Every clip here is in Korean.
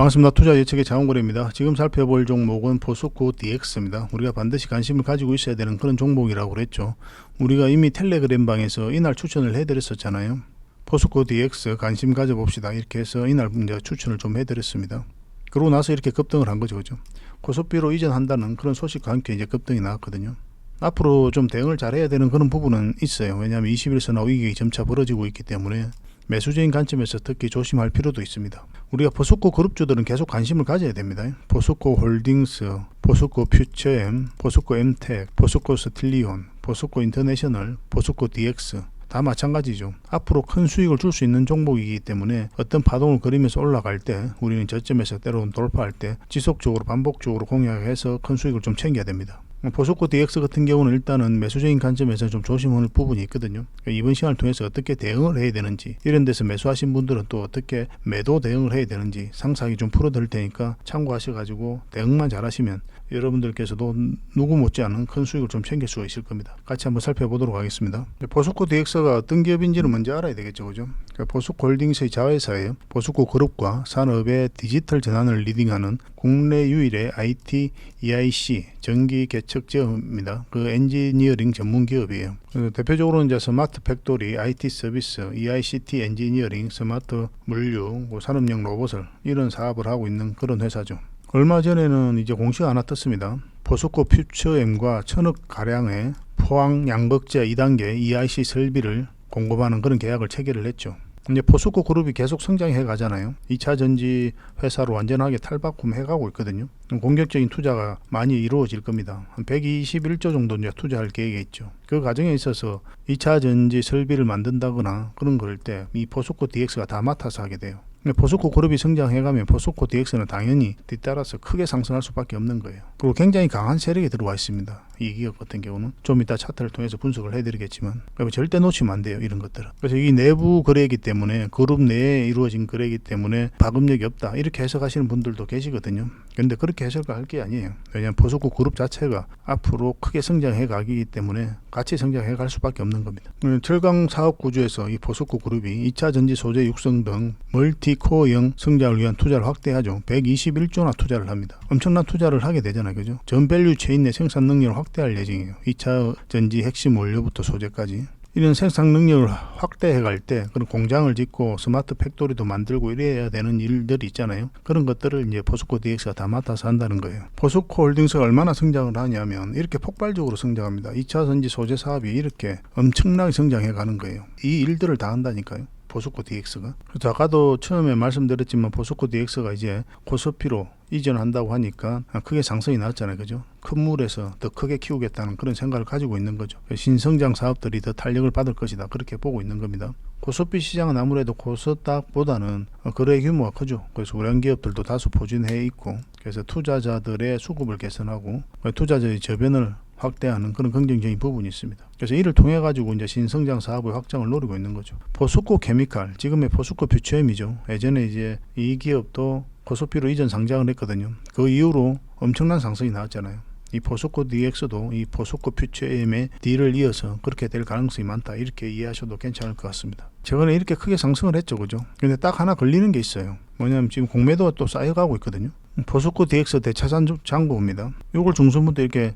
반갑습니다. 투자 예측의 장원거래입니다. 지금 살펴볼 종목은 포스코 DX입니다. 우리가 반드시 관심을 가지고 있어야 되는 그런 종목이라고 그랬죠. 우리가 이미 텔레그램 방에서 이날 추천을 해드렸었잖아요. 포스코 DX 관심 가져봅시다. 이렇게 해서 이날 이제 추천을 좀 해드렸습니다. 그러고 나서 이렇게 급등을 한 거죠. 그죠? 코스피로 이전한다는 그런 소식과 함께 이제 급등이 나왔거든요. 앞으로 좀 대응을 잘해야 되는 그런 부분은 있어요. 왜냐하면 21선화 위기가 점차 벌어지고 있기 때문에 매수적인 관점에서 특히 조심할 필요도 있습니다. 우리가 포스코 그룹주들은 계속 관심을 가져야 됩니다. 포스코 홀딩스, 포스코 퓨처엠, 포스코 엠텍, 포스코 스틸리온, 포스코 인터내셔널, 포스코 DX 다 마찬가지죠. 앞으로 큰 수익을 줄 수 있는 종목이기 때문에 어떤 파동을 그리면서 올라갈 때 우리는 저점에서 때로는 돌파할 때 지속적으로 반복적으로 공략해서 큰 수익을 좀 챙겨야 됩니다. 포스코 DX 같은 경우는 일단은 매수적인 관점에서 좀 조심할 부분이 있거든요. 이번 시간을 통해서 어떻게 대응을 해야 되는지, 이런 데서 매수하신 분들은 또 어떻게 매도 대응을 해야 되는지 상세하게 좀 풀어드릴 테니까 참고하셔가지고 대응만 잘하시면 여러분들께서도 누구 못지않은 큰 수익을 좀 챙길 수가 있을 겁니다. 같이 한번 살펴보도록 하겠습니다. 포스코 DX가 어떤 기업인지는 먼저 알아야 되겠죠. 그죠? 포스코 홀딩스의 자회사예요. 포스코 그룹과 산업의 디지털 전환을 리딩하는 국내 유일의 IT EIC 전기 개척 기업입니다. 그 엔지니어링 전문 기업이에요. 대표적으로는 이제 스마트 팩토리, IT 서비스, EICT 엔지니어링, 스마트 물류, 산업용 로봇을 이런 사업을 하고 있는 그런 회사죠. 얼마 전에는 이제 공시가 하나 떴습니다. 포스코 퓨처엠과 1000억 가량의 포항 양극재 2단계 EIC 설비를 공급하는 그런 계약을 체결을 했죠. 이제 포스코 그룹이 계속 성장해 가잖아요. 2차 전지 회사로 완전하게 탈바꿈해 가고 있거든요. 공격적인 투자가 많이 이루어질 겁니다. 한 121조 정도 이제 투자할 계획에 있죠. 그 과정에 있어서 2차 전지 설비를 만든다거나 그런 걸 때 이 포스코 DX가 다 맡아서 하게 돼요. 포스코 그룹이 성장해가면 포스코 DX는 당연히 뒤따라서 크게 상승할 수밖에 없는 거예요. 그리고 굉장히 강한 세력이 들어와 있습니다. 이 기업 같은 경우는 좀 이따 차트를 통해서 분석을 해드리겠지만 절대 놓치면 안 돼요. 이런 것들은. 그래서 이 내부 거래이기 때문에 그룹 내에 이루어진 거래이기 때문에 파급력이 없다 이렇게 해석하시는 분들도 계시거든요. 그런데 그렇게 해석할 게 아니에요. 왜냐하면 포스코 그룹 자체가 앞으로 크게 성장해 가기 때문에 같이 성장해 갈 수밖에 없는 겁니다. 철강 사업 구조에서 이 포스코 그룹이 2차 전지 소재 육성 등 멀티코어형 성장을 위한 투자를 확대하죠. 121조나 투자를 합니다. 엄청난 투자를 하게 되잖아요. 그죠? 전 밸류 체인 내 생산 능력을 확대할 예정이에요. 2차 전지 핵심 원료부터 소재까지. 이런 생산 능력을 확대해 갈 때 그런 공장을 짓고 스마트 팩토리도 만들고 이래야 되는 일들이 있잖아요. 그런 것들을 이제 포스코 DX가 다 맡아서 한다는 거예요. 포스코 홀딩스가 얼마나 성장을 하냐면 이렇게 폭발적으로 성장합니다. 2차 전지 소재 사업이 이렇게 엄청나게 성장해 가는 거예요. 이 일들을 다 한다니까요. 포스코 DX가. 그래서 아까도 처음에 말씀드렸지만 포스코 DX가 이제 코스피로 이전한다고 하니까 크게 상승이 나왔잖아요. 그죠? 큰 물에서 더 크게 키우겠다는 그런 생각을 가지고 있는 거죠. 신성장 사업들이 더 탄력을 받을 것이다. 그렇게 보고 있는 겁니다. 코스피 시장은 아무래도 코스닥보다는 거래 규모가 크죠. 그래서 우량 기업들도 다수 포진해 있고 그래서 투자자들의 수급을 개선하고 투자자의 저변을 확대하는 그런 긍정적인 부분이 있습니다. 그래서 이를 통해 가지고 이제 신성장 사업의 확장을 노리고 있는 거죠. 포스코 케미칼, 지금의 포스코 퓨처엠이죠. 예전에 이제 이 기업도 코스피로 이전 상장을 했거든요. 그 이후로 엄청난 상승이 나왔잖아요. 이 포스코 DX도 이 포스코 퓨처엠의 D를 이어서 그렇게 될 가능성이 많다. 이렇게 이해하셔도 괜찮을 것 같습니다. 최근에 이렇게 크게 상승을 했죠. 그죠? 근데 딱 하나 걸리는 게 있어요. 뭐냐면 지금 공매도가 또 쌓여가고 있거든요. 포스코 DX 대차장고입니다. 이걸 중순부터 이렇게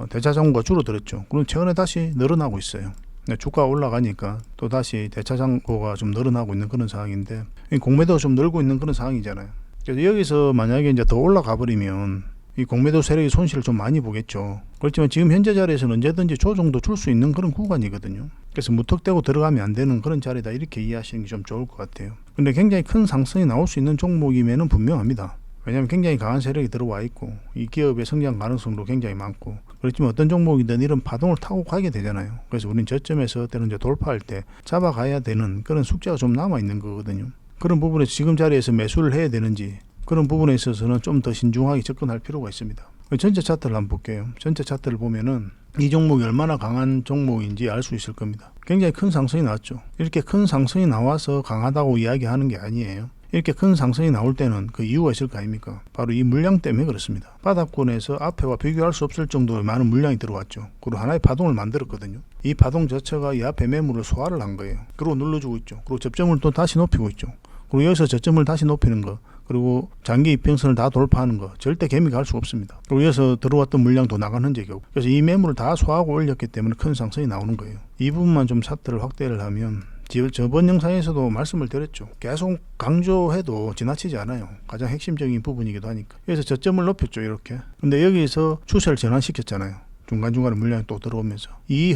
대차장고가 줄어들었죠. 그럼 최근에 다시 늘어나고 있어요. 주가가 올라가니까 또 다시 대차장고가 좀 늘어나고 있는 그런 상황인데 공매도가 좀 늘고 있는 그런 상황이잖아요. 그래서 여기서 만약에 이제 더 올라가 버리면 이 공매도 세력이 손실을 좀 많이 보겠죠. 그렇지만 지금 현재 자리에서는 언제든지 조정도 줄 수 있는 그런 구간이거든요. 그래서 무턱대고 들어가면 안 되는 그런 자리다 이렇게 이해하시는 게 좀 좋을 것 같아요. 근데 굉장히 큰 상승이 나올 수 있는 종목이면은 분명합니다. 왜냐하면 굉장히 강한 세력이 들어와 있고 이 기업의 성장 가능성도 굉장히 많고 그렇지만 어떤 종목이든 이런 파동을 타고 가게 되잖아요. 그래서 우리는 저점에서 때는 이제 돌파할 때 잡아가야 되는 그런 숙제가 좀 남아 있는 거거든요. 그런 부분에서 지금 자리에서 매수를 해야 되는지 그런 부분에 있어서는 좀 더 신중하게 접근할 필요가 있습니다. 전체 차트를 한번 볼게요. 전체 차트를 보면은 이 종목이 얼마나 강한 종목인지 알 수 있을 겁니다. 굉장히 큰 상승이 나왔죠. 이렇게 큰 상승이 나와서 강하다고 이야기하는 게 아니에요. 이렇게 큰 상승이 나올 때는 그 이유가 있을 거 아닙니까? 바로 이 물량 때문에 그렇습니다. 바닥권에서 앞에와 비교할 수 없을 정도의 많은 물량이 들어왔죠. 그리고 하나의 파동을 만들었거든요. 이 파동 자체가 이 앞에 매물을 소화를 한 거예요. 그리고 눌러주고 있죠. 그리고 접점을 또 다시 높이고 있죠. 그리고 여기서 저점을 다시 높이는 거, 그리고 장기 이평선을 다 돌파하는 거 절대 개미가 할 수가 없습니다. 그리고 이어서 들어왔던 물량도 나간 흔적이 없고, 그래서 이 매물을 다 소화하고 올렸기 때문에 큰 상승이 나오는 거예요. 이 부분만 좀 차트를 확대를 하면, 저번 영상에서도 말씀을 드렸죠. 계속 강조해도 지나치지 않아요. 가장 핵심적인 부분이기도 하니까. 그래서 저점을 높였죠, 이렇게. 근데 여기서 추세를 전환시켰잖아요. 중간중간에 물량이 또 들어오면서. 이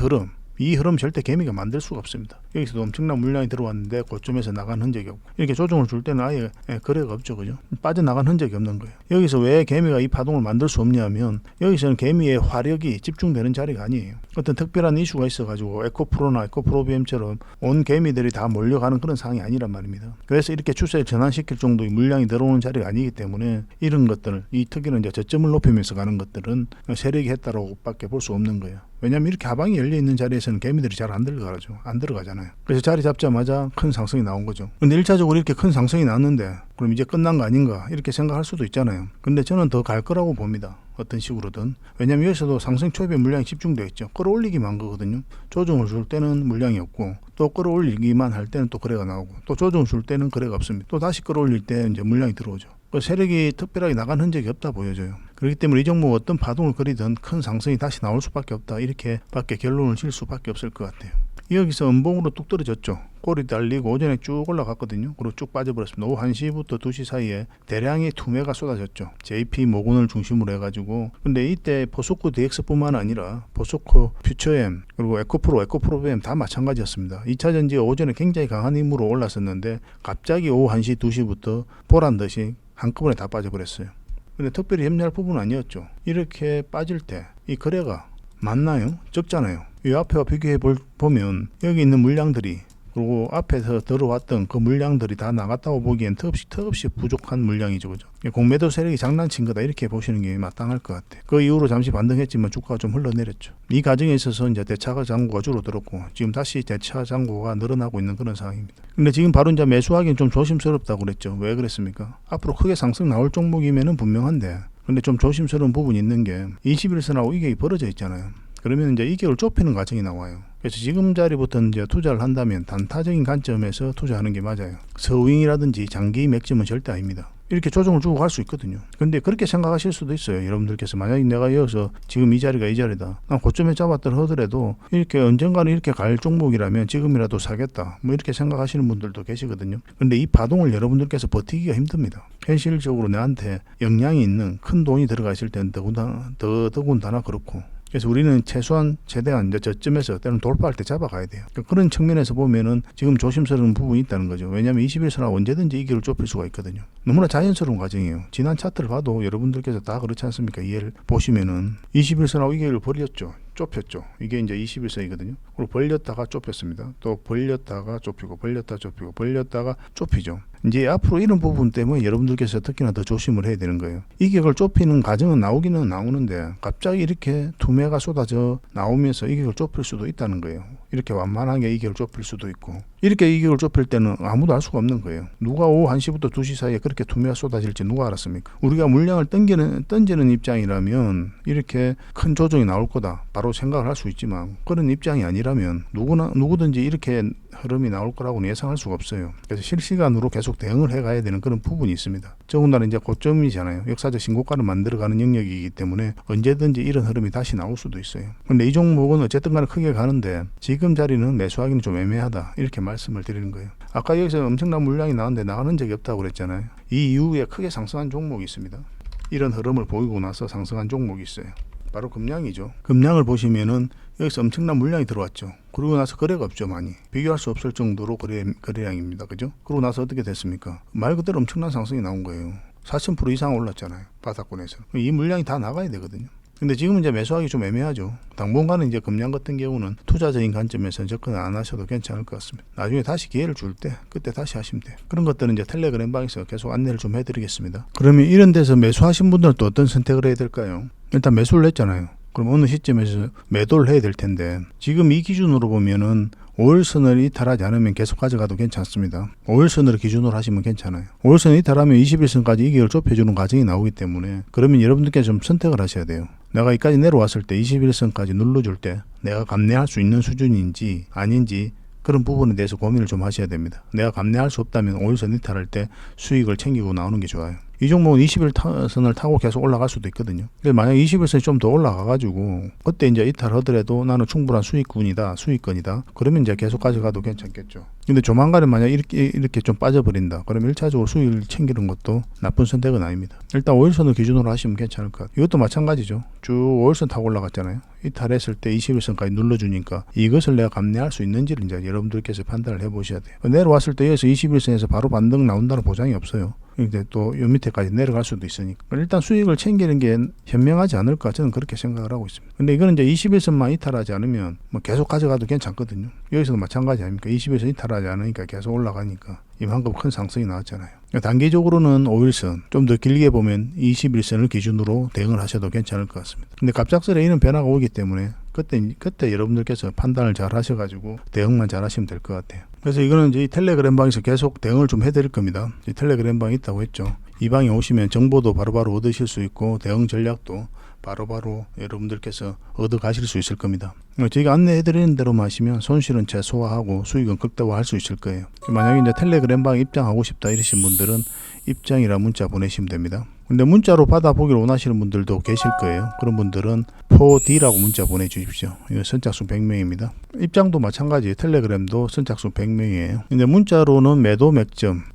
흐름 절대 개미가 만들 수가 없습니다. 여기서도 엄청난 물량이 들어왔는데 고점에서 나간 흔적이 없고, 이렇게 조정을 줄 때는 아예 거래가 없죠, 그죠? 빠져나간 흔적이 없는 거예요. 여기서 왜 개미가 이 파동을 만들 수 없냐면, 여기서는 개미의 화력이 집중되는 자리가 아니에요. 어떤 특별한 이슈가 있어가지고 에코프로나 에코프로비엠처럼 온 개미들이 다 몰려가는 그런 상황이 아니란 말입니다. 그래서 이렇게 추세를 전환시킬 정도의 물량이 들어오는 자리가 아니기 때문에, 이런 것들, 이 특히는 이제 저점을 높이면서 가는 것들은 세력이 했다고 밖에 볼 수 없는 거예요. 왜냐하면 이렇게 하방이 열려 있는 자리에서는 개미들이 잘 안 들어가잖아요. 그래서 자리 잡자마자 큰 상승이 나온 거죠. 근데 1차적으로 이렇게 큰 상승이 나왔는데, 그럼 이제 끝난 거 아닌가 이렇게 생각할 수도 있잖아요. 근데 저는 더 갈 거라고 봅니다. 어떤 식으로든. 왜냐하면 여기서도 상승 초입에 물량이 집중되어 있죠. 끌어올리기만 한 거거든요. 조정을 줄 때는 물량이 없고, 또 끌어올리기만 할 때는 또 거래가 나오고, 또 조정을 줄 때는 거래가 없습니다. 또 다시 끌어올릴 때 이제 물량이 들어오죠. 세력이 특별하게 나간 흔적이 없다 보여져요. 그렇기 때문에 이 종목 어떤 파동을 그리든 큰 상승이 다시 나올 수밖에 없다, 이렇게 밖에 결론을 질 수밖에 없을 것 같아요. 여기서 음봉으로 뚝 떨어졌죠. 꼬리 달리고 오전에 쭉 올라갔거든요. 그리고 쭉 빠져버렸습니다. 오후 1시부터 2시 사이에 대량의 투매가 쏟아졌죠. JP 모건을 중심으로 해가지고. 근데 이때 포스코 DX뿐만 아니라 포스코 퓨처엠, 그리고 에코프로비엠 다 마찬가지였습니다. 2차 전지가 오전에 굉장히 강한 힘으로 올랐었는데, 갑자기 오후 1시 2시부터 보란듯이 한꺼번에 다 빠져버렸어요. 근데 특별히 염려할 부분은 아니었죠. 이렇게 빠질 때 이 거래가 많나요? 적잖아요. 이 앞에와 비교해 보면 여기 있는 물량들이, 그리고 앞에서 들어왔던 그 물량들이 다 나갔다고 보기엔 턱없이 부족한 물량이죠, 그죠? 공매도 세력이 장난친 거다, 이렇게 보시는 게 마땅할 것 같아요. 그 이후로 잠시 반등했지만 주가가 좀 흘러내렸죠. 이 과정에 있어서 이제 대차 잔고가 줄어들었고, 지금 다시 대차 잔고가 늘어나고 있는 그런 상황입니다. 근데 지금 바로 이제 매수하기는 좀 조심스럽다고 그랬죠. 왜 그랬습니까? 앞으로 크게 상승 나올 종목이면은 분명한데, 근데 좀 조심스러운 부분이 있는 게 21선하고 이격이 벌어져 있잖아요. 그러면 이제 이격을 좁히는 과정이 나와요. 그래서 지금 자리부터 이제 투자를 한다면 단타적인 관점에서 투자하는 게 맞아요. 서윙이라든지 장기 맥점은 절대 아닙니다. 이렇게 조정을 주고 갈 수 있거든요. 근데 그렇게 생각하실 수도 있어요. 여러분들께서 만약에 내가 이어서 지금 이 자리가 이 자리다, 난 고점에 잡았다 하더라도 이렇게 언젠가는 이렇게 갈 종목이라면 지금이라도 사겠다, 뭐 이렇게 생각하시는 분들도 계시거든요. 근데 이 파동을 여러분들께서 버티기가 힘듭니다. 현실적으로 내한테 영향이 있는 큰 돈이 들어가 있을 때는 더군다나 그렇고, 그래서 우리는 최소한 최대한 이제 저점에서 때는 돌파할 때 잡아가야 돼요. 그런 측면에서 보면은 지금 조심스러운 부분이 있다는 거죠. 왜냐하면 21선은 언제든지 이 길을 좁힐 수가 있거든요. 너무나 자연스러운 과정이에요. 지난 차트를 봐도 여러분들께서 다 그렇지 않습니까? 이해를 보시면은 21선하고 이 길을 벌렸죠. 좁혔죠. 이게 이제 21선이거든요. 그리고 벌렸다가 좁혔습니다. 또 벌렸다가 좁히고, 벌렸다가 좁히고, 벌렸다가 좁히죠. 이제 앞으로 이런 부분 때문에 여러분들께서 특히나 더 조심을 해야 되는 거예요. 이격을 좁히는 과정은 나오기는 나오는데, 갑자기 이렇게 투매가 쏟아져 나오면서 이격을 좁힐 수도 있다는 거예요. 이렇게 완만하게 이격을 좁힐 수도 있고, 이렇게 이격을 좁힐 때는 아무도 알 수가 없는 거예요. 누가 오후 1시부터 2시 사이에 그렇게 투매가 쏟아질지 누가 알았습니까? 우리가 물량을 던지는 입장이라면 이렇게 큰 조정이 나올 거다 바로 생각을 할 수 있지만, 그런 입장이 아니라면 누구든지 이렇게 흐름이 나올 거라고는 예상할 수가 없어요. 그래서 실시간으로 계속 대응을 해가야 되는 그런 부분이 있습니다. 더군다나 이제 고점이잖아요. 역사적 신고가를 만들어가는 영역이기 때문에 언제든지 이런 흐름이 다시 나올 수도 있어요. 근데 이 종목은 어쨌든 간에 크게 가는데, 지금 자리는 매수하기는 좀 애매하다, 이렇게 말씀을 드리는 거예요. 아까 여기서 엄청난 물량이 나왔는데 나가는 적이 없다고 그랬잖아요. 이 이후에 크게 상승한 종목이 있습니다. 이런 흐름을 보이고 나서 상승한 종목이 있어요. 바로 금량이죠. 금량을 보시면은 여기서 엄청난 물량이 들어왔죠. 그러고 나서 거래가 없죠. 많이 비교할 수 없을 정도로 거래량입니다. 그죠? 그러고 나서 어떻게 됐습니까? 말 그대로 엄청난 상승이 나온 거예요. 4000% 이상 올랐잖아요. 바닥권에서. 이 물량이 다 나가야 되거든요. 근데 지금은 이제 매수하기 좀 애매하죠. 당분간은 이제 금량 같은 경우는 투자적인 관점에서 접근 안 하셔도 괜찮을 것 같습니다. 나중에 다시 기회를 줄 때 그때 다시 하시면 돼요. 그런 것들은 이제 텔레그램 방에서 계속 안내를 좀 해드리겠습니다. 그러면 이런 데서 매수하신 분들은 또 어떤 선택을 해야 될까요? 일단 매수를 했잖아요. 그럼 어느 시점에서 매도를 해야 될 텐데, 지금 이 기준으로 보면은 5일선을 이탈하지 않으면 계속 가져가도 괜찮습니다. 5일선을 기준으로 하시면 괜찮아요. 5일선을 이탈하면 21선까지 이격을 좁혀주는 과정이 나오기 때문에, 그러면 여러분들께서 좀 선택을 하셔야 돼요. 내가 여기까지 내려왔을 때 21선까지 눌러줄 때 내가 감내할 수 있는 수준인지 아닌지 그런 부분에 대해서 고민을 좀 하셔야 됩니다. 내가 감내할 수 없다면 5일선 이탈할 때 수익을 챙기고 나오는 게 좋아요. 이 종목은 21선을 타고 계속 올라갈 수도 있거든요. 근데 만약 21선이 좀 더 올라가가지고 그때 이제 이탈하더라도 나는 충분한 수익권이다. 그러면 이제 계속 가져가도 괜찮겠죠. 근데 조만간에 만약 이렇게 좀 빠져버린다. 그럼 1차적으로 수익을 챙기는 것도 나쁜 선택은 아닙니다. 일단 5일선을 기준으로 하시면 괜찮을 것 같아요. 이것도 마찬가지죠. 쭉 5일선 타고 올라갔잖아요. 이탈했을 때 21선까지 눌러주니까 이것을 내가 감내할 수 있는지를 이제 여러분들께서 판단을 해보셔야 돼요. 내려왔을 때 여기서 21선에서 바로 반등 나온다는 보장이 없어요. 근데 또 요 밑에까지 내려갈 수도 있으니까 일단 수익을 챙기는 게 현명하지 않을까 저는 그렇게 생각을 하고 있습니다. 근데 이거는 이제 21선만 이탈하지 않으면 뭐 계속 가져가도 괜찮거든요. 여기서도 마찬가지 아닙니까? 21선 이탈하지 않으니까 계속 올라가니까 이만큼 큰 상승이 나왔잖아요. 단기적으로는 5일선 좀 더 길게 보면 21선을 기준으로 대응을 하셔도 괜찮을 것 같습니다. 근데 갑작스레 이런 변화가 오기 때문에 그때 여러분들께서 판단을 잘 하셔가지고 대응만 잘 하시면 될 것 같아요. 그래서 이거는 이제 텔레그램 방에서 계속 대응을 좀 해드릴 겁니다. 텔레그램 방이 있다고 했죠. 이 방에 오시면 정보도 바로바로 얻으실 수 있고 대응 전략도 바로바로 여러분들께서 얻어 가실 수 있을 겁니다. 저희가 안내해드리는 대로만 하시면 손실은 최소화하고 수익은 극대화할 수 있을 거예요. 만약에 이제 텔레그램 방 입장하고 싶다 이러신 분들은 입장이라 문자 보내시면 됩니다. 근데 문자로 받아보기를 원하시는 분들도 계실 거예요. 그런 분들은 4D라고 문자 보내주십시오. 이거 선착순 100명입니다. 입장도 마찬가지예요. 텔레그램도 선착순 100명이에요. 근데 문자로는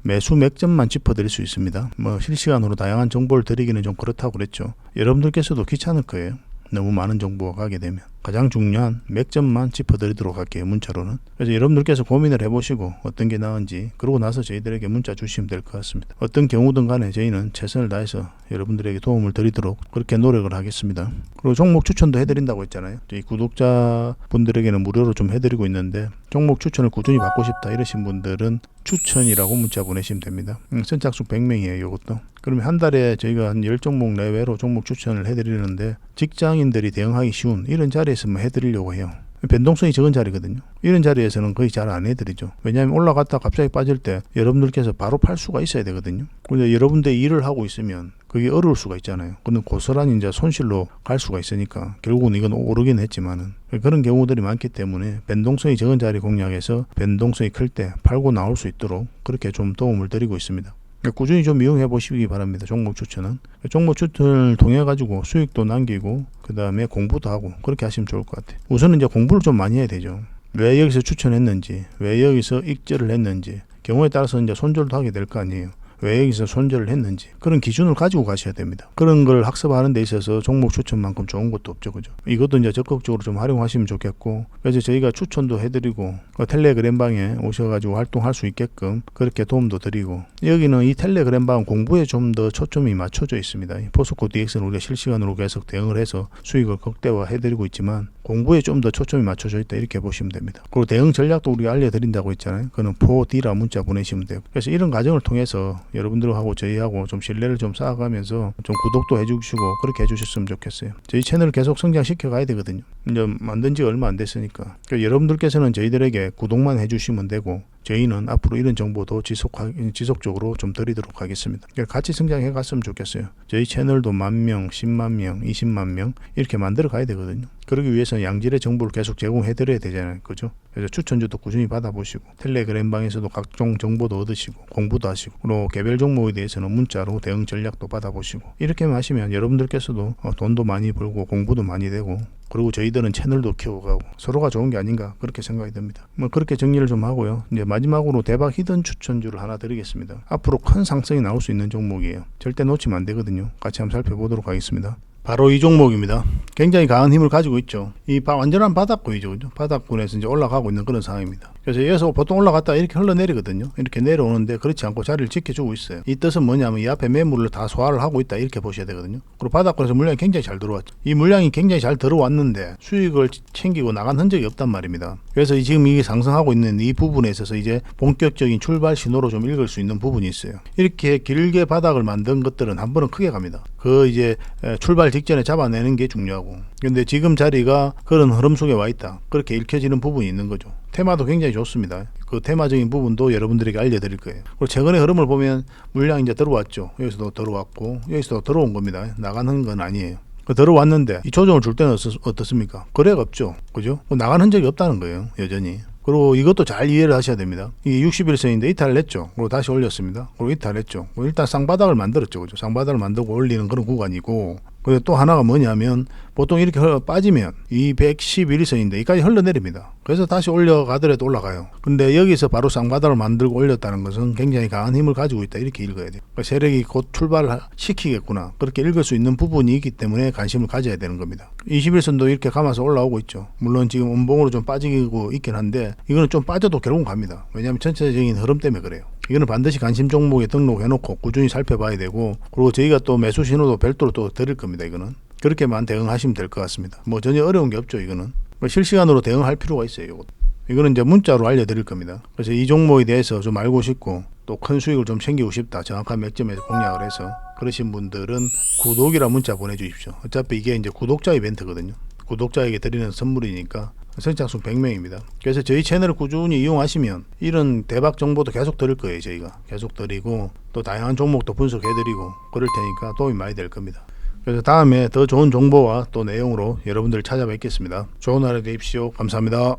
매수 맥점만 짚어드릴 수 있습니다. 뭐 실시간으로 다양한 정보를 드리기는 좀 그렇다고 그랬죠. 여러분들께서도 귀찮을 거예요. 너무 많은 정보가 가게 되면 가장 중요한 맥점만 짚어드리도록 할게요. 문자로는. 그래서 여러분들께서 고민을 해보시고 어떤 게 나은지 그러고 나서 저희들에게 문자 주시면 될 것 같습니다. 어떤 경우든 간에 저희는 최선을 다해서 여러분들에게 도움을 드리도록 그렇게 노력을 하겠습니다. 그리고 종목 추천도 해드린다고 했잖아요. 저희 구독자분들에게는 무료로 좀 해드리고 있는데 종목 추천을 꾸준히 받고 싶다 이러신 분들은 추천이라고 문자 보내시면 됩니다. 선착순 100명이에요. 이것도. 그러면 한 달에 저희가 한 10종목 내외로 종목 추천을 해드리는데 직장인들이 대응하기 쉬운 이런 자리에서만 해드리려고 해요. 변동성이 적은 자리거든요. 이런 자리에서는 거의 잘 안 해드리죠. 왜냐하면 올라갔다 갑자기 빠질 때 여러분들께서 바로 팔 수가 있어야 되거든요. 근데 여러분들 일을 하고 있으면 그게 어려울 수가 있잖아요. 그는 고스란히 이제 손실로 갈 수가 있으니까 결국은 이건 오르긴 했지만은 그런 경우들이 많기 때문에 변동성이 적은 자리 공략해서 변동성이 클 때 팔고 나올 수 있도록 그렇게 좀 도움을 드리고 있습니다. 꾸준히 좀 이용해 보시기 바랍니다. 종목 추천은. 종목 추천을 통해 가지고 수익도 남기고 그 다음에 공부도 하고 그렇게 하시면 좋을 것 같아요. 우선은 이제 공부를 좀 많이 해야 되죠. 왜 여기서 추천했는지, 왜 여기서 익절을 했는지, 경우에 따라서 이제 손절도 하게 될 거 아니에요. 왜 여기서 손절을 했는지 그런 기준을 가지고 가셔야 됩니다. 그런 걸 학습하는 데 있어서 종목 추천만큼 좋은 것도 없죠. 그죠? 이것도 이제 적극적으로 좀 활용하시면 좋겠고 그래서 저희가 추천도 해드리고 텔레그램 방에 오셔가지고 활동할 수 있게끔 그렇게 도움도 드리고 여기는 이 텔레그램 방 공부에 좀 더 초점이 맞춰져 있습니다. 포스코 DX는 우리가 실시간으로 계속 대응을 해서 수익을 극대화 해드리고 있지만 공부에 좀 더 초점이 맞춰져 있다 이렇게 보시면 됩니다. 그리고 대응 전략도 우리가 알려드린다고 했잖아요. 그는 4D라 문자 보내시면 돼요. 그래서 이런 과정을 통해서 여러분들하고 저희하고 좀 신뢰를 좀 쌓아가면서 좀 구독도 해주시고 그렇게 해주셨으면 좋겠어요. 저희 채널을 계속 성장시켜 가야 되거든요. 이제 만든 지 얼마 안 됐으니까. 그러니까 여러분들께서는 저희들에게 구독만 해주시면 되고 저희는 앞으로 이런 정보도 지속적으로 좀 드리도록 하겠습니다. 그러니까 같이 성장해 갔으면 좋겠어요. 저희 채널도 10,000명, 10만 명, 20만 명 이렇게 만들어 가야 되거든요. 그러기 위해서는 양질의 정보를 계속 제공해 드려야 되잖아요. 그죠? 그래서 추천주도 꾸준히 받아보시고 텔레그램 방에서도 각종 정보도 얻으시고 공부도 하시고 그리고 개별 종목에 대해서는 문자로 대응 전략도 받아보시고 이렇게만 하시면 여러분들께서도 돈도 많이 벌고 공부도 많이 되고 그리고 저희들은 채널도 키워가고 서로가 좋은 게 아닌가 그렇게 생각이 듭니다. 뭐 그렇게 정리를 좀 하고요. 이제 마지막으로 대박 히든 추천주를 하나 드리겠습니다. 앞으로 큰 상승이 나올 수 있는 종목이에요. 절대 놓치면 안 되거든요. 같이 한번 살펴보도록 하겠습니다. 바로 이 종목입니다. 굉장히 강한 힘을 가지고 있죠. 이 완전한 바닥권이죠. 그죠? 바닥권에서 이제 올라가고 있는 그런 상황입니다. 그래서 여기서 보통 올라갔다 이렇게 흘러내리거든요. 이렇게 내려오는데 그렇지 않고 자리를 지켜주고 있어요. 이 뜻은 뭐냐면 이 앞에 매물을 다 소화를 하고 있다 이렇게 보셔야 되거든요. 그리고 바닥권에서 물량이 굉장히 잘 들어왔죠. 이 물량이 굉장히 잘 들어왔는데 수익을 챙기고 나간 흔적이 없단 말입니다. 그래서 지금 이게 상승하고 있는 이 부분에 있어서 이제 본격적인 출발 신호로 좀 읽을 수 있는 부분이 있어요. 이렇게 길게 바닥을 만든 것들은 한 번은 크게 갑니다. 그 이제 출발 직전에 잡아내는 게 중요하고 근데 지금 자리가 그런 흐름 속에 와 있다 그렇게 읽혀지는 부분이 있는 거죠. 테마도 굉장히 좋습니다. 그 테마적인 부분도 여러분들에게 알려드릴 거예요. 그리고 최근의 흐름을 보면 물량이 이제 들어왔죠. 여기서도 들어왔고 여기서도 들어온 겁니다. 나가는 건 아니에요. 들어왔는데 이 조정을 줄 때는 어떻습니까? 거래가 없죠. 그죠? 나간 흔적이 없다는 거예요. 여전히. 그리고 이것도 잘 이해를 하셔야 됩니다. 이게 60일선인데 이탈을 했죠. 그리고 다시 올렸습니다. 그리고 이탈했죠. 일단 쌍바닥을 만들었죠. 그죠? 쌍바닥을 만들고 올리는 그런 구간이고, 그리고 또 하나가 뭐냐면 보통 이렇게 빠지면 이 111일선인데 여기까지 흘러내립니다. 그래서 다시 올려가더라도 올라가요. 근데 여기서 바로 쌍바닥을 만들고 올렸다는 것은 굉장히 강한 힘을 가지고 있다, 이렇게 읽어야 돼요. 그러니까 세력이 곧 출발을 시키겠구나, 그렇게 읽을 수 있는 부분이 있기 때문에 관심을 가져야 되는 겁니다. 21선도 이렇게 감아서 올라오고 있죠. 물론 지금 음봉으로 좀 빠지고 있긴 한데 이거는 좀 빠져도 결국은 갑니다. 왜냐하면 전체적인 흐름 때문에 그래요. 이거는 반드시 관심 종목에 등록해놓고 꾸준히 살펴봐야 되고, 그리고 저희가 또 매수 신호도 별도로 또 드릴 겁니다. 이거는 그렇게만 대응하시면 될 것 같습니다. 뭐 전혀 어려운 게 없죠. 이거는 실시간으로 대응할 필요가 있어요. 이거는 이제 문자로 알려드릴 겁니다. 그래서 이 종목에 대해서 좀 알고 싶고 또 큰 수익을 좀 챙기고 싶다, 정확한 맥점에서 공략을 해서 그러신 분들은 구독이라 문자 보내주십시오. 어차피 이게 이제 구독자 이벤트거든요. 구독자에게 드리는 선물이니까 선착순 100명입니다. 그래서 저희 채널을 꾸준히 이용하시면 이런 대박 정보도 계속 드릴 거예요. 저희가 계속 드리고 또 다양한 종목도 분석해드리고 그럴 테니까 도움이 많이 될 겁니다. 그래서 다음에 더 좋은 정보와 또 내용으로 여러분들 찾아뵙겠습니다. 좋은 하루 되십시오. 감사합니다.